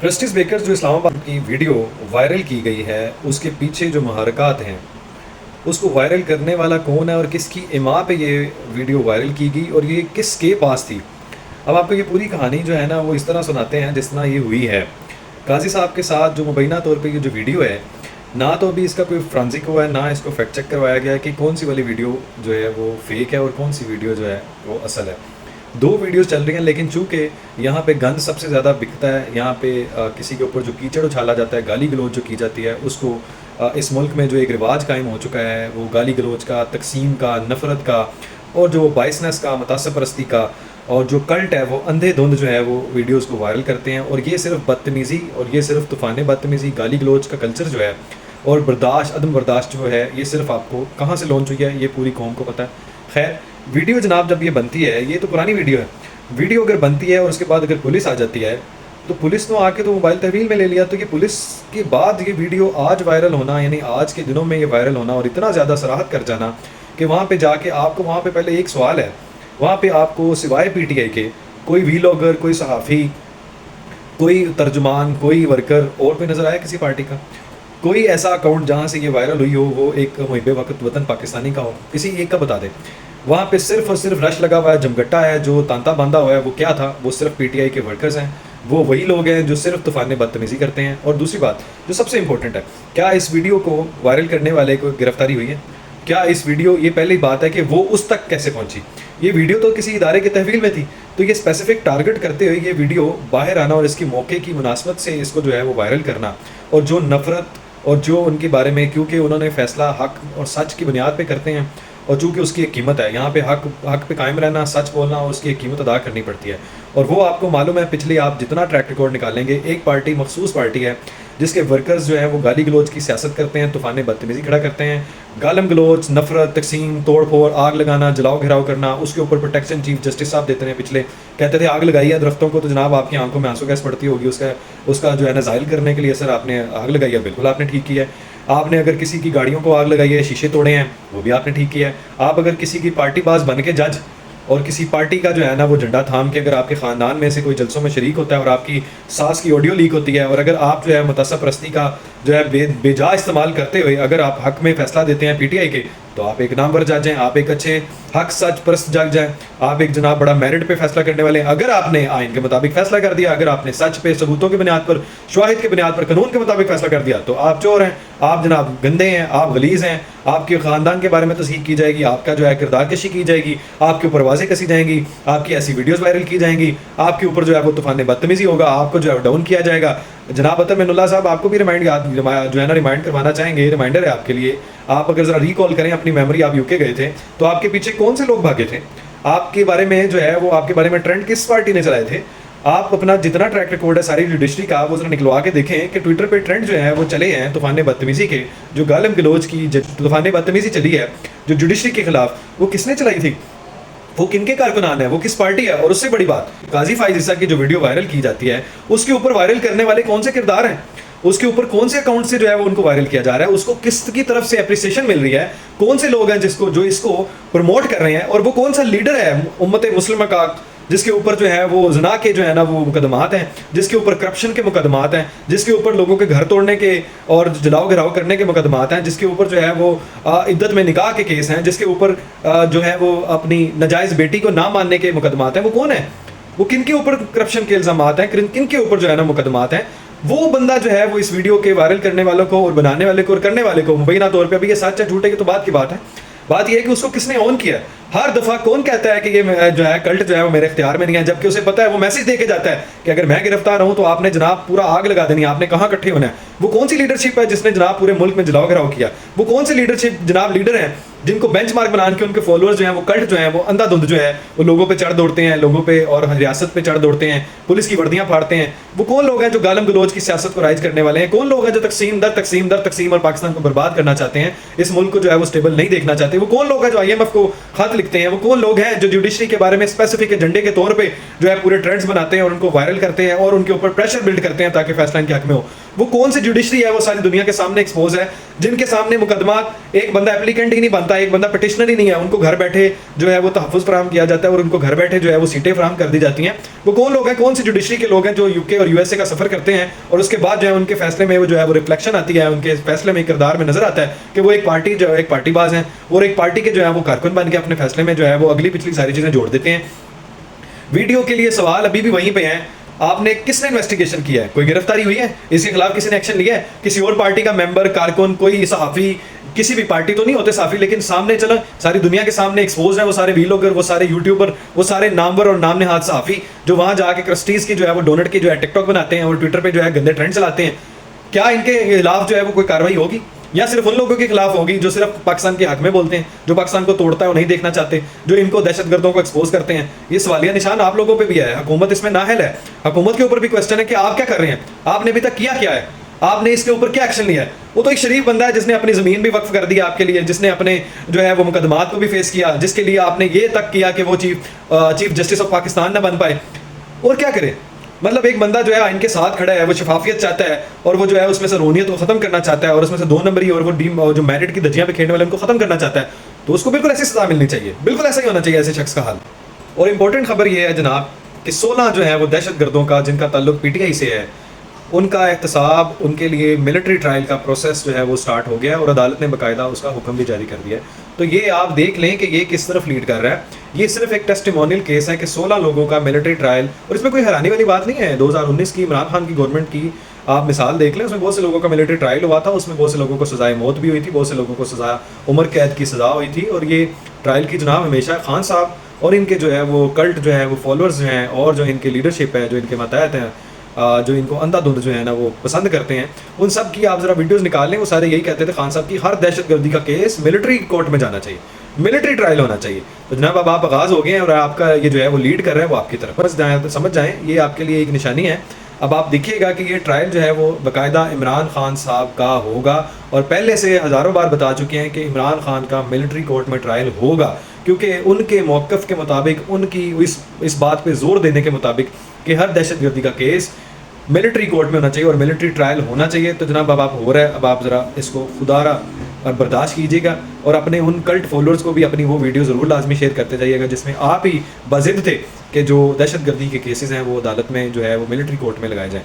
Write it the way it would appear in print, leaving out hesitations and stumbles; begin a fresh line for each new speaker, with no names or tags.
Justice baker जो इस्लामाबाद की video viral की गई है, उसके पीछे जो महरक़ात हैं, उसको वायरल करने वाला कौन है और किसकी इमा पे ये वीडियो वायरल की गई और ये किसके पास थी। अब आपको ये पूरी कहानी जो है ना वो इस तरह सुनाते हैं जिस तरह ये हुई है। काजी साहब के साथ जो मुबैना तौर पे ये जो वीडियो है, ना तो अभी इसका कोई फ्रांसिक हुआ है, ना इसको फैक्ट चेक करवाया गया है कि कौन सी वाली वीडियो जो है वो फेक है और कौन सी वीडियो जो है वो असल है। दो वीडियोस चल रही हैं, लेकिन चूंकि यहाँ पे गंद सबसे ज़्यादा बिकता है, यहाँ पे किसी के ऊपर जो कीचड़ उछाला जाता है, गाली गलौज जो की जाती है, उसको इस मुल्क में जो एक रिवाज कायम हो चुका है वो गाली गलौज का, तकसीम का, नफ़रत का और जो बाइसनेस का, मुतासब परस्ती का और जो कल्ट है वो अंधेधुंध जो है वो वीडियोस को वायरल करते हैं। और ये सिर्फ बदतमीज़ी और ये सिर्फ तूफ़ान बदतमीज़ी, गाली गलौज का कल्चर जो है और बर्दाश्त, अदम बर्दाश्त जो है, ये सिर्फ आपको कहाँ से लॉन्च हुई है ये पूरी कौम को पता है। खैर, वीडियो जनाब जब ये बनती है, ये तो पुरानी वीडियो है, वीडियो अगर बनती है और उसके बाद अगर पुलिस आ जाती है तो पुलिस ने आके तो मोबाइल तहवील में ले लिया, तो ये पुलिस के बाद ये वीडियो आज वायरल होना, यानी आज के दिनों में ये वायरल होना और इतना ज़्यादा सराहत कर जाना कि वहाँ पे जाके आपको, वहाँ पे पहले एक सवाल है, वहाँ पे आपको सिवाय पीटीआई के कोई वीलॉगर, कोई सहाफ़ी, कोई तर्जुमान, कोई वर्कर और कोई नज़र आया किसी पार्टी का? कोई ऐसा अकाउंट जहाँ से ये वायरल हुई हो वो एक मुहिब वक्त वतन पाकिस्तानी का हो, किसी एक का बता दे। वहाँ पे सिर्फ और सिर्फ रश लगा हुआ है, जमघट्टा है, जो तांता बांधा हुआ है वो क्या था? वो सिर्फ पीटीआई के वर्कर्स हैं, वो वही लोग हैं जो सिर्फ तूफ़ान बदतमीज़ी करते हैं। और दूसरी बात जो सबसे इंपॉर्टेंट है, क्या इस वीडियो को वायरल करने वाले को गिरफ्तारी हुई है? क्या इस वीडियो, ये पहली बात है कि वो उस तक कैसे पहुंची? ये वीडियो तो किसी इदारे के तहवील में थी, तो ये स्पेसिफिक टारगेट करते हुए ये वीडियो बाहर आना और इसकी मौके की मुनासबत से इसको जो है वो वायरल करना और जो नफ़रत और जो उनके बारे में, क्योंकि उन्होंने फ़ैसला हक़ और सच की बुनियाद पे करते हैं और चूँकि उसकी एक कीमत है, यहाँ पे हक़ पे कायम रहना, सच बोलना और उसकी एक कीमत अदा करनी पड़ती है। और वो आपको मालूम है, पिछले आप जितना ट्रैक रिकॉर्ड निकालेंगे, एक पार्टी, मखसूस पार्टी है जिसके वर्कर्स जो हैं वो गाली गलौज की सियासत करते हैं, तूफ़ान बदतमीज़ी खड़ा करते हैं, गालम गलौज, नफ़रत, तकसीम, तोड़ फोड़, आग लगाना, जलाओ घिराव करना, उसके ऊपर प्रोटेक्शन चीफ जस्टिस साहब देते हैं। पिछले कहते थे आग लगाई है दरख्तों को, तो जनाब आपकी आंखों में आंसू गैस पड़ती होगी, उसका जो है ना ज़ाहिल करने के लिए सर आपने आग लगाई है, बिल्कुल आपने ठीक किया है। आपने अगर किसी की गाड़ियों को आग लगाई है, शीशे तोड़े हैं, वो भी आपने ठीक किया है। आप अगर किसी की पार्टीबाज बन के जज और किसी पार्टी का जो है ना वो झंडा थाम के अगर आपके ख़ानदान में से कोई जलसों में शरीक होता है और आपकी सास की ऑडियो लीक होती है और अगर आप जो है मुतासब परस्ती का जो है बेजा इस्तेमाल करते हुए अगर आप हक़ में फ़ैसला देते हैं पीटीआई के, तो आप एक नामवर जज हैं, आप एक अच्छे हक़ सच परस्त जज हैं, आप एक जनाब बड़ा मेरिट पे फैसला करने वाले हैं। अगर आपने आइन के मुताबिक फैसला कर दिया, अगर आपने सच पे, सबूतों की बुनियाद पर, शवाहिद की बुनियाद पर, कानून के मुताबिक फैसला कर दिया, तो आप चोर हैं, आप जनाब गंदे हैं, आप गलीज़ हैं, आपके ख़ानदान के बारे में तस्दीक की जाएगी, आपका जो है किरदार कशी की जाएगी, आपके ऊपर वाज़ें कसी जाएंगी, आपकी ऐसी वीडियोज़ वायरल की जाएंगी, आपके ऊपर जो है वो तूफ़ान बदतमीज़ी होगा, आपको जो है डाउन किया जाएगा। जनाब अतर मिनुल्लाह साहब आपको भी जो है ना रिमाइंड करवाना चाहेंगे, रिमाइंडर है आपके लिए। आप अगर ज़रा रिकॉल करें अपनी मेमोरी, आप यूके गए थे तो आपके पीछे कौन से लोग भागे थे? आपके बारे में जो है वो, आपके बारे में ट्रेंड किस पार्टी ने चलाए थे? आप अपना जितना ट्रैक रिकॉर्ड है सारी जुडिशरी का वो जरा निकलवा के देखें कि ट्विटर पे ट्रेंड जो है वो चले हैं तूफ़ान बदतमीज़ी के, जो गालिम गलौज की तूफ़ान बदतमीज़ी चली है जो जुडिशरी के खिलाफ, वो किसने चलाई थी? वो किनके कारकुनान है? वो किस पार्टी है? और उससे बड़ी बात, काजी फाइज ईसा की जो वीडियो वायरल की जाती है उसके ऊपर वायरल करने वाले कौन से किरदार हैं? उसके ऊपर कौन से अकाउंट से जो है वो उनको वायरल किया जा रहा है? उसको किसकी तरफ से एप्रिसिएशन मिल रही है? कौन से लोग हैं जो इसको प्रमोट कर रहे हैं? और वो कौन सा लीडर है उम्मत मुस्लिम का जिसके ऊपर जो है वो ज़िना के जो है ना वो मुकदमात हैं, जिसके ऊपर करप्शन के मुकदमात हैं, जिसके ऊपर लोगों के घर तोड़ने के और जलाओ गिराव करने के मुकदमात हैं, जिसके ऊपर जो है वो इद्दत में निकाह के केस हैं, जिसके ऊपर जो है वो अपनी नाजायज़ बेटी को ना मानने के मुकदमात हैं, वो कौन है? वो किन के ऊपर करप्शन के इल्ज़ामात हैं, किन के ऊपर जो है ना मुकदमात हैं? वो बंदा जो है वो इस वीडियो के वायरल करने वालों को और बनाने वाले को और करने वाले को मुबैना तौर पे, अभी ये सच है झूठे की तो बात की बात है, बात यह है कि उसको किसने ऑन किया। हर दफ़ा कौन कहता है कि ये जो है कल्ट जो है वो मेरे इख्तियार में नहीं है, जबकि उसे पता है, वो मैसेज दे के जाता है कि अगर मैं गिरफ्तार हूं तो आपने जनाब पूरा आग लगा देनी है, आपने कहाँ इकट्ठे होना है। वो कौन सी लीडरशिप है जिसने जनाब पूरे मुल्क में जलाओ गिराव किया? वो कौन सी लीडरशिप जनाब लीडर हैं जिनको बेंचमार्क बना के उनके फॉलोअर्स जो हैं वो कल्ट जो हैं वो अंधाधुंध जो है वो लोगों पे चढ़ दौड़ते हैं, लोगों पे और रियासत पे चढ़ दौड़ते हैं, पुलिस की वर्दियां फाड़ते हैं? वो कौन लोग हैं जो गालम गलौज की सियासत को राइज करने वाले हैं? कौन लोग हैं जो तकसीम दर तकसीम दर तकसीम और पाकिस्तान को बर्बाद करना चाहते हैं, इस मुल्क को जो है वो स्टेबल नहीं देखना चाहते? वो कौन लोग हैं जो IMF को खत लिखते हैं? वो कौन लोग हैं जो जुडिशरी के बारे में स्पेसिफिक एजेंडे के तौर पे जो है पूरे ट्रेंड्स बनाते हैं और उनको वायरल करते हैं और उनके ऊपर प्रेशर बिल्ड करते हैं ताकि फैसला इनके हक में हो? वो कौन सी जुडिशरी है वो सारी दुनिया के सामने एक्सपोज है, जिनके सामने मुकदमा एक बंदा एप्लीकेंट ही नहीं बनता, एक बंदा पिटिशनर ही नहीं है, उनको घर बैठे जो है वो तहफ़्फ़ुज़ फराहम किया जाता है और उनको घर बैठे जो है वो सीटें फराहम कर दी जाती हैं। वो कौन लोग हैं, कौन सी जुडिशरी के लोग हैं जो यूके और यूएसए का सफ़र करते हैं और उसके बाद जो है उनके फैसले में वो जो है वो रिफ्लेक्शन आती है, उनके फैसले में किरदार में नजर आता है कि वो एक पार्टी जो है एक पार्टीबाज हैं और एक पार्टी के जो है वो कारकुन बन के अपने फैसले में जो है वो अगली पिछली सारी चीज़ें जोड़ देते हैं। वीडियो के लिए सवाल अभी भी वहीं पे हैं, आपने किसने इन्वेस्टिगेशन किया है, कोई गिरफ्तारी हुई है, इसके खिलाफ किसी ने एक्शन लिया है, किसी और पार्टी का मेंबर कारकुन कोई सहाफ़ी, किसी भी पार्टी तो नहीं होते सहाफ़ी, लेकिन सामने चला सारी दुनिया के सामने एक्सपोज है वो सारे वीलॉगर, वो सारे यूट्यूबर, वो सारे नामवर और नाम नेहाद सहाफ़ी जो वहाँ जाके क्रिस्टीज़ की जो है वो डोनट की जो है टिकटॉक बनाते हैं और ट्विटर पर जो है गंदे ट्रेंड चलाते हैं। क्या इनके खिलाफ जो है वो कोई कार्रवाई होगी या सिर्फ उन लोगों के खिलाफ होगी जो सिर्फ पाकिस्तान के हक में बोलते हैं, जो पाकिस्तान को तोड़ता है वो नहीं देखना चाहते, जो इनको दहशतगर्दों को एक्सपोज करते हैं? ये सवालिया निशान आप लोगों पे भी है, हुकूमत इसमें नाअहल है। हुकूमत के ऊपर भी क्वेश्चन है कि आप क्या कर रहे हैं, आपने अभी तक किया क्या है, आपने इसके ऊपर क्या एक्शन लिया है? वो तो एक शरीफ बंदा है जिसने अपनी ज़मीन भी वक्फ कर दी आपके लिए, जिसने अपने जो है वो मुकदमात को भी फेस किया, जिसके लिए आपने ये तक किया कि वो चीफ जस्टिस ऑफ पाकिस्तान ना बन पाए। और क्या करे, मतलब एक बंदा जो है इनके साथ खड़ा है, वो शफाफियत चाहता है और वो जो है उसमें से रोनियत को ख़त्म करना चाहता है और उसमें से 2 नंबरी और वो जो मेरिट की धज्जियां पे खेलने वाले उनको ख़त्म करना चाहता है, तो उसको बिल्कुल ऐसी सज़ा मिलनी चाहिए, बिल्कुल ऐसा ही होना चाहिए ऐसे शख्स का हाल। और इंपॉर्टेंट खबर ये है जनाब कि 16 जो है वो दहशतगर्दों का जिनका ताल्लुक PTI से है, उनका एहतसाब, उनके लिए मिलिट्री ट्रायल का प्रोसेस जो है वो स्टार्ट हो गया है और अदालत ने बाकायदा उसका हुक्म भी जारी कर दिया है। तो ये आप देख लें कि ये किस तरफ लीड कर रहा है। ये सिर्फ एक टेस्टिमोनियल केस है कि 16 लोगों का मिलिट्री ट्रायल, और इसमें कोई हैरानी वाली बात नहीं है। 2019 की इमरान खान की गवर्नमेंट की आप मिसाल देख लें, उसमें बहुत से लोगों का मिलिट्री ट्रायल हुआ था, उसमें बहुत से लोगों को सजाए मौत भी हुई थी, बहुत से लोगों को सजा उम्र कैद की सज़ा हुई थी। और ये ट्रायल की जनाब हमेशा खान साहब और इनके जो है वो कल्ट जो है वो फॉलोअर्स जो हैं और जो इनकी लीडरशिप है, जो इनके मातहत हैं, जो इनको अंधाधुंध जो है ना वो पसंद करते हैं, उन सब की आप ज़रा वीडियोस निकाल लें। वो सारे यही कहते थे खान साहब की हर दहशतगर्दी का केस मिलिट्री कोर्ट में जाना चाहिए, मिलिट्री ट्रायल होना चाहिए। तो जनाब अब आप आगाज़ हो गए हैं और आपका ये जो है वो लीड कर रहा है वो आपकी तरफ, बस जाए तो समझ जाएँ ये आपके लिए एक निशानी है। अब आप देखिएगा कि ये ट्रायल जो है वो बाकायदा इमरान खान साहब का होगा और पहले से हज़ारों बार बता चुके हैं कि इमरान खान का मिलिट्री कोर्ट में ट्रायल होगा, क्योंकि उनके मौक़िफ़ के मुताबिक, उनकी इस बात पे ज़ोर देने के मुताबिक कि हर दहशतगर्दी का केस मिलिट्री कोर्ट में होना चाहिए और मिलिट्री ट्रायल होना चाहिए। तो जनाब अब आप हो रहा है, अब आप ज़रा इसको खुदारा और बर्दाश्त कीजिएगा और अपने उन कल्ट फॉलोअर्स को भी अपनी वो वीडियो ज़रूर लाजमी शेयर करते जाइएगा जिसमें आप ही बज़िद थे कि जो दहशतगर्दी के केसेस हैं वो अदालत में जो है वो मिलिट्री कोर्ट में लगाए जाएँ।